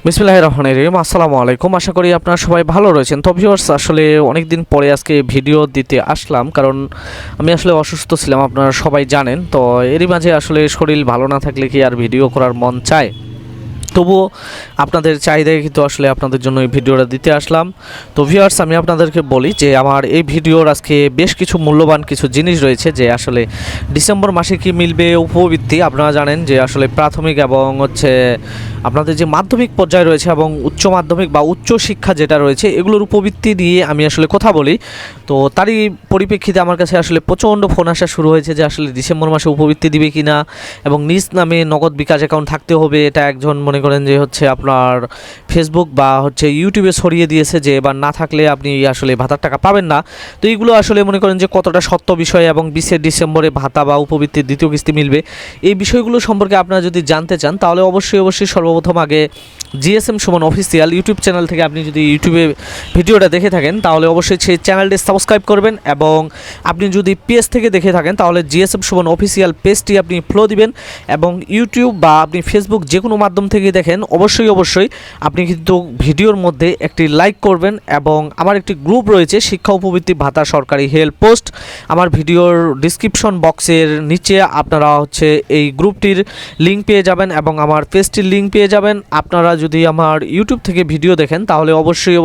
বিসমিল্লাহির রহমানির রহিম। আসসালামু আলাইকুম। আশা করি আপনারা সবাই ভালো রয়েছেন। তো ভিউয়ার্স, আসলে অনেক দিন পরে আজকে ভিডিও দিতে আসলাম, কারণ আমি আসলে অসুস্থ ছিলাম, আপনারা সবাই জানেন। তো এরই মাঝে আসলে শরীর ভালো না থাকলে কি আর ভিডিও করার মন চায়? তবুও আপনাদের চাহিদায় কিন্তু আসলে আপনাদের জন্য এই ভিডিওটা দিতে আসলাম। তো ভিউয়ার্স, আমি আপনাদেরকে বলি যে আমার এই ভিডিওর আজকে বেশ কিছু মূল্যবান কিছু জিনিস রয়েছে, যে আসলে ডিসেম্বর মাসে কি মিলবে উপবৃত্তি। আপনারা জানেন যে আসলে প্রাথমিক এবং আপনাদের যে মাধ্যমিক পর্যায়ে রয়েছে এবং উচ্চ মাধ্যমিক বা উচ্চ শিক্ষা যেটা রয়েছে, এগুলোর উপবৃত্তি নিয়ে আমি আসলে কথা বলি। তো তারই পরিপ্রেক্ষিতে আমার কাছে আসলে প্রচণ্ড ফোন আসা শুরু হয়েছে যে আসলে ডিসেম্বর মাসে উপবৃত্তি দিবে কিনা, এবং নিজ নামে নগদ বিকাশ অ্যাকাউন্ট থাকতে হবে। এটা একজন মনে করেন যে আপনার ফেসবুক বা ইউটিউবে ছড়িয়ে দিয়েছে যে এবার না থাকলে আপনি আসলে ভাতার টাকা পাবেন না। তো এইগুলো আসলে মনে করেন যে কতটা সত্য বিষয়, এবং 20 ডিসেম্বরে ভাতা বা উপবৃত্তির দ্বিতীয় কিস্তি মিলবে, এই বিষয়গুলো সম্পর্কে আপনারা যদি জানতে চান তাহলে অবশ্যই সর্বপ্রথম আগে GSM Suman official YouTube channel থেকে আপনি যদি ইউটিউবে ভিডিওটা দেখে থাকেন তাহলে অবশ্যই সেই চ্যানেলটি সাবস্ক্রাইব করবেন, এবং আপনি যদি পেজ থেকে দেখে থাকেন তাহলে জিএসএম সুমন অফিসিয়াল পেজটি আপনি ফলো দিবেন, এবং ইউটিউব বা আপনি ফেসবুক যে কোনো মাধ্যম থেকে দেখেন অবশ্যই আপনি কিন্তু ভিডিওর মধ্যে একটি লাইক করবেন। এবং আমার একটি গ্রুপ রয়েছে শিক্ষা উপবৃত্তি ভাতা সরকারি হেল্প পোস্ট, আমার ভিডিওর ডিসক্রিপশন বক্সের নিচে আপনারা এই গ্রুপটির লিঙ্ক পেয়ে যাবেন এবং আমার পেজটির লিঙ্ক পেয়ে যাবেন। আপনারা যদি আমার ইউটিউব থেকে ভিডিও দেখেন তাহলে অবশ্যই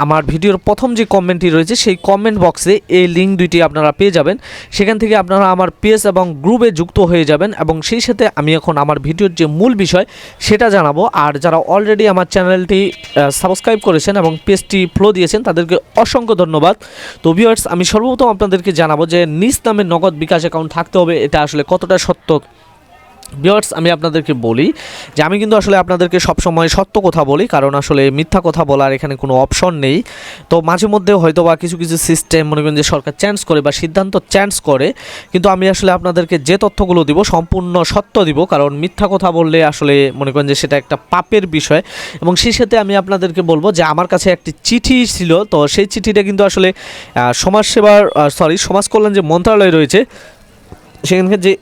আমার ভিডিওর প্রথম যে কমেন্টটি রয়েছে সেই কমেন্ট বক্সে এই লিঙ্ক দুইটি আপনারা পেয়ে যাবেন। সেখান থেকে আপনারা আমার পেজ এবং গ্রুপে যুক্ত হয়ে যাবেন, এবং সেই সাথে আমি এখন আমার ভিডিওর যে মূল বিষয় সেটা জানাবো। আর যারা অলরেডি আমার চ্যানেলটি সাবস্ক্রাইব করেছেন এবং পেজটি ফলো দিয়েছেন তাদেরকে অসংখ্য ধন্যবাদ। তো ভিউয়ার্স, আমি সর্বপ্রথম আপনাদেরকে জানাবো যে নিজ নামে নগদ বিকাশ অ্যাকাউন্ট থাকতে হবে, এটা আসলে কতটা সত্য। ভিউয়ার্স, আমি আপনাদেরকে বলি যে আমি কিন্তু আসলে আপনাদেরকে সবসময় সত্য কথা বলি, কারণ আসলে মিথ্যা কথা বলার এখানে কোনো অপশন নেই। তো মাঝে মধ্যে হয়তো বা কিছু সিস্টেম মনে করেন যে সরকার চেঞ্জ করে বা সিদ্ধান্ত চেঞ্জ করে, কিন্তু আমি আসলে আপনাদেরকে যে তথ্যগুলো দিব সম্পূর্ণ সত্য দিব, কারণ মিথ্যা কথা বললে আসলে মনে করেন যে সেটা একটা পাপের বিষয়। এবং সেই সাথে আমি আপনাদেরকে বলবো যে আমার কাছে একটি চিঠি ছিল, তো সেই চিঠিটা কিন্তু আসলে সমাজ কল্যাণ যে মন্ত্রণালয় রয়েছে সেখানকার যে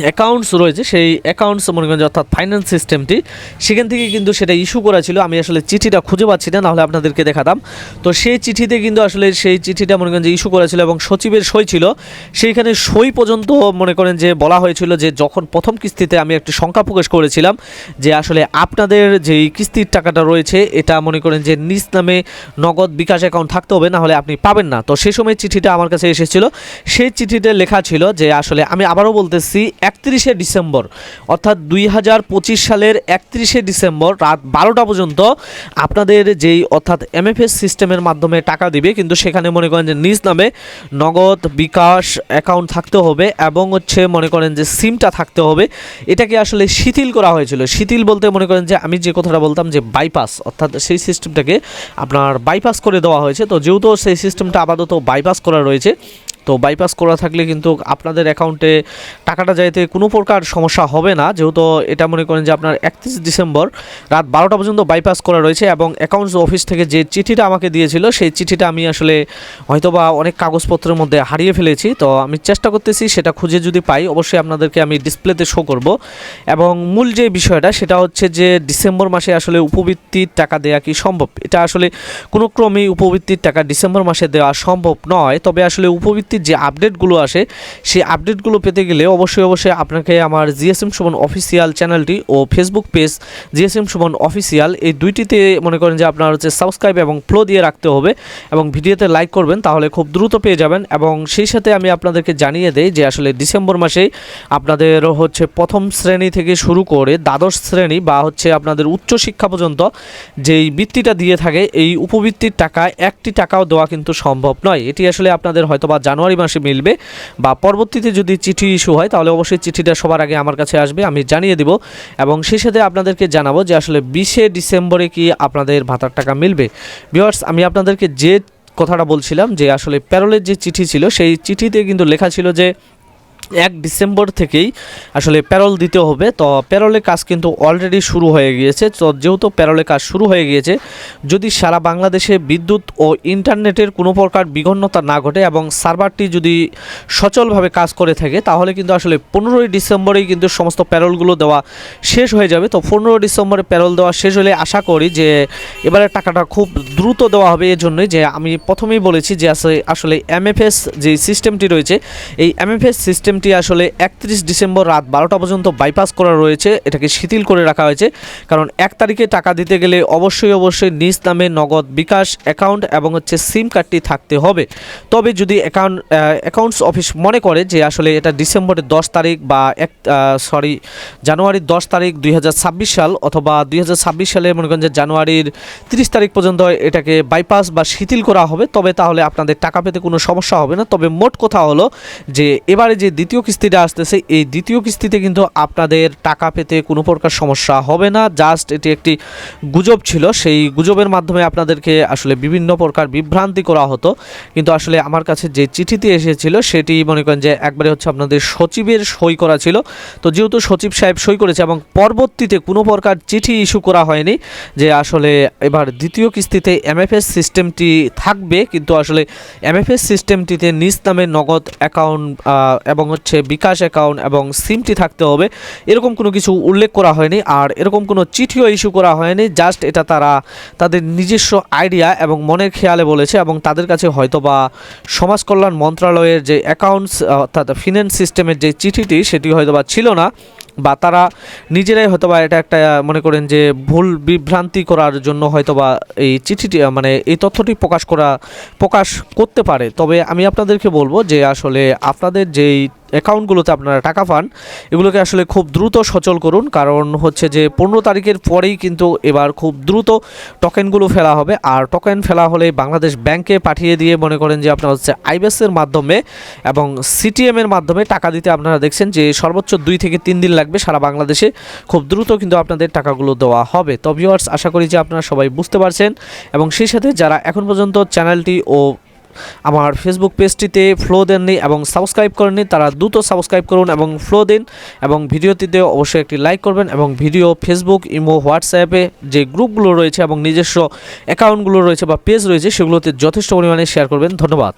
অ্যাকাউন্টস রয়েছে সেই অ্যাকাউন্টস মনে করেন অর্থাৎ ফাইন্যান্স সিস্টেমটি, সেখান থেকে কিন্তু সেটা ইস্যু করা ছিল। আমি আসলে চিঠিটা খুঁজে পাচ্ছি না, নাহলে আপনাদেরকে দেখাতাম। তো সেই চিঠিতে কিন্তু আসলে সেই চিঠিটা মনে করেন যে ইস্যু করা ছিল এবং সচিবের সই ছিল। সেইখানে সই পর্যন্ত মনে করেন যে বলা হয়েছিল যে যখন প্রথম কিস্তিতে আমি একটি সংখ্যা প্রকাশ করেছিলাম যে আসলে আপনাদের যেই কিস্তির টাকাটা রয়েছে এটা মনে করেন যে নিজ নামে নগদ বিকাশ অ্যাকাউন্ট থাকতে হবে, না হলে আপনি পাবেন না। তো সেই সময় চিঠিটা আমার কাছে এসেছিল, সেই চিঠিতে লেখা ছিল যে আসলে আমি আবারও বলতেছি 31 ডিসেম্বর অর্থাৎ 2025 সালের 31 ডিসেম্বর রাত 12টা পর্যন্ত আপনাদের যেই অর্থাৎ এমএফএস সিস্টেমের মাধ্যমে টাকা দিবে, কিন্তু সেখানে মনে করেন যে নিজ নামে নগদ বিকাশ অ্যাকাউন্ট থাকতে হবে, এবং মনে করেন যে সিমটা থাকতে হবে। এটাকে আসলে শিথিল করা হয়েছিল। শিথিল বলতে মনে করেন যে আমি যে কথাটা বলতাম যে বাইপাস, অর্থাৎ সেই সিস্টেমটাকে আপনার বাইপাস করে দেওয়া হয়েছে। তো যেহেতু সেই সিস্টেমটা আপাতত বাইপাস করা রয়েছে, তো বাইপাস করা থাকলে কিন্তু আপনাদের অ্যাকাউন্টে টাকাটা যাইতে কোনো প্রকার সমস্যা হবে না, যেহেতু এটা মনে করেন যে আপনার 31 ডিসেম্বর রাত 12টা পর্যন্ত বাইপাস করা রয়েছে। এবং অ্যাকাউন্টস অফিস থেকে যে চিঠিটা আমাকে দিয়েছিল সেই চিঠিটা আমি আসলে হয়তোবা অনেক কাগজপত্রের মধ্যে হারিয়ে ফেলেছি। তো আমি চেষ্টা করতেছি সেটা খুঁজে যদি পাই অবশ্যই আপনাদেরকে আমি ডিসপ্লেতে শো করব। এবং মূল যে বিষয়টা সেটা হচ্ছে যে ডিসেম্বর মাসে আসলে উপবৃত্তির টাকা দেওয়া কি সম্ভব? এটা আসলে কোনো ক্রমেই উপবৃত্তির টাকা ডিসেম্বর মাসে দেওয়া সম্ভব নয়। তবে আসলে উপবৃত্তির যে আপডেটগুলো আসে সেই আপডেটগুলো পেতে গেলে অবশ্যই আপনাকে আমার জিএসএম সুমন অফিসিয়াল চ্যানেলটি ও Facebook page GSM Suman official এই দুইটিতে মনে করেন যে আপনার সাবস্ক্রাইব এবং ফলো দিয়ে রাখতে হবে, এবং ভিডিওতে লাইক করবেন, তাহলে খুব দ্রুত পেয়ে যাবেন। এবং সেই সাথে আমি আপনাদেরকে জানিয়ে দেই যে আসলে ডিসেম্বর মাসে আপনাদের প্রথম শ্রেণী থেকে শুরু করে দ্বাদশ শ্রেণী বা আপনাদের উচ্চ শিক্ষা পর্যন্ত যেই বৃত্তিটা দিয়ে থাকে এই উপবৃত্তির টাকা একটি টাকাও দেওয়া কিন্তু সম্ভব নয়। এটি আসলে আপনাদের হয়তোবা জানুয়ারি মাসে মিলবে, বা পরবর্তীতে যদি চিঠি ইস্যু হয় তাহলে অবশ্যই চিঠিটা সবার আগে আমার কাছে আসবে, আমি জানিয়ে দেব। এবং সেই সাথে আপনাদেরকে জানাবো যে আসলে 20 ডিসেম্বরে কি আপনাদের ভাতার টাকা মিলবে। ভিউয়ার্স, আমি আপনাদেরকে যে কথাটা বলছিলাম যে আসলে প্যারোলের যে চিঠি ছিল সেই চিঠিতে কিন্তু লেখা ছিল যে ডিসেম্বর থেকেই আসলে প্যারোল দিতে হবে। তো প্যারোলের কাজ কিন্তু অলরেডি শুরু হয়ে গিয়েছে। তো যেহেতু প্যারোলের কাজ শুরু হয়ে গিয়েছে, যদি সারা বাংলাদেশে বিদ্যুৎ ও ইন্টারনেটের কোনো প্রকার বিঘ্নতা না ঘটে এবং সার্ভারটি যদি সচলভাবে কাজ করে থাকে, তাহলে কিন্তু আসলে 15ই ডিসেম্বরেই কিন্তু সমস্ত প্যারোলগুলো দেওয়া শেষ হয়ে যাবে। তো 15 ডিসেম্বরে প্যারোল দেওয়া শেষ হলে আশা করি যে এবারে টাকাটা খুব দ্রুত দেওয়া হবে। এই জন্যই যে আমি প্রথমেই বলেছি যে আসলে এমএফএস যে সিস্টেমটি রয়েছে, এই এমএফএস সিস্টেমটি আসলে 31 ডিসেম্বর রাত 12টা পর্যন্ত বাইপাস করা রয়েছে, এটাকে শিথিল করে রাখা হয়েছে। কারণ 1 তারিখে টাকা দিতে গেলে অবশ্যই নিজ নামে নগদ বিকাশ অ্যাকাউন্ট এবং সিম কার্ডটি থাকতে হবে। তবে যদি অ্যাকাউন্টস অফিস মনে করে যে আসলে এটা ডিসেম্বরের 10 তারিখ বা জানুয়ারির 10 তারিখ 2026 সাল, অথবা 2026 সালে মনে করেন যে জানুয়ারির 30 তারিখ পর্যন্ত এটাকে বাইপাস বা শিথিল করা হবে, তবে তাহলে আপনাদের টাকা পেতে কোনো সমস্যা হবে না। তবে মোট কথা হলো যে এবারে যে দ্বিতীয় কিস্তিটা আসতেছে, এই দ্বিতীয় কিস্তিতে কিন্তু আপনাদের টাকা পেতে কোনো প্রকার সমস্যা হবে না। জাস্ট এটি একটি গুজব ছিল, সেই গুজবের মাধ্যমে আপনাদেরকে আসলে বিভিন্ন প্রকার বিভ্রান্তি করা হতো। কিন্তু আসলে আমার কাছে যে চিঠিটি এসেছিল সেটি মনে করেন যে একবারে আপনাদের সচিবের সই করা ছিল। তো যেহেতু সচিব সাহেব সই করেছে এবং পরবর্তীতে কোনো প্রকার চিঠি ইস্যু করা হয়নি যে আসলে এবার দ্বিতীয় কিস্তিতে এমএফএস সিস্টেমটি থাকবে, কিন্তু আসলে এমএফএস সিস্টেমটিতে নিজ নামে নগদ অ্যাকাউন্ট এবং বিকাশ অ্যাকাউন্ট এবং সিমটি থাকতে হবে, এরকম কোনো কিছু উল্লেখ করা হয়নি। আর এরকম কোনো চিঠিও ইস্যু করা হয়নি। জাস্ট এটা তারা তাদের নিজস্ব আইডিয়া এবং মনের খেয়ালে বলেছে, এবং তাদের কাছে হয়তো বা সমাজ কল্যাণ মন্ত্রণালয়ের যে অ্যাকাউন্টস অর্থাৎ ফিন্যান্স সিস্টেমের যে চিঠিটি সেটি হয়তো বা ছিল না, বা তারা নিজেরাই হয়তোবা এটা একটা মনে করেন যে ভুল বিভ্রান্তি করার জন্য হয়তোবা এই চিঠিটি মানে এই তথ্যটি প্রকাশ করতে পারে। তবে আমি আপনাদেরকে বলবো যে আসলে আপনাদের যেই অ্যাকাউন্টগুলোতে আপনারা টাকা পান, এগুলোকে আসলে খুব দ্রুত সচল করুন। কারণ যে 15 তারিখের পরেই কিন্তু এবার খুব দ্রুত টোকেনগুলো ফেলা হবে। আর টোকেন ফেলা হলে বাংলাদেশ ব্যাংকে পাঠিয়ে দিয়ে মনে করেন যে আপনার আইবিএসের মাধ্যমে এবং সিটিএমের মাধ্যমে টাকা দিতে আপনারা দেখছেন যে সর্বোচ্চ 2 থেকে 3 দিন লাগবে সারা বাংলাদেশে। খুব দ্রুত কিন্তু আপনাদের টাকাগুলো দেওয়া হবে। তো ভিউয়ার্স, আশা করি যে আপনারা সবাই বুঝতে পারছেন, এবং সেই সাথে যারা এখন পর্যন্ত চ্যানেলটি ও আমার ফেসবুক পেজটিতে ফলো দেননি এবং সাবস্ক্রাইব করেননি, তারা দ্রুত সাবস্ক্রাইব করুন এবং ফলো দিন, এবং ভিডিওটিতে অবশ্যই একটি লাইক করবেন, এবং ভিডিও ফেসবুক, ইমো, হোয়াটসঅ্যাপে যে গ্রুপগুলো রয়েছে এবং নিজস্ব অ্যাকাউন্টগুলো রয়েছে বা পেজ রয়েছে সেগুলোতে যথেষ্ট পরিমাণে শেয়ার করবেন। ধন্যবাদ।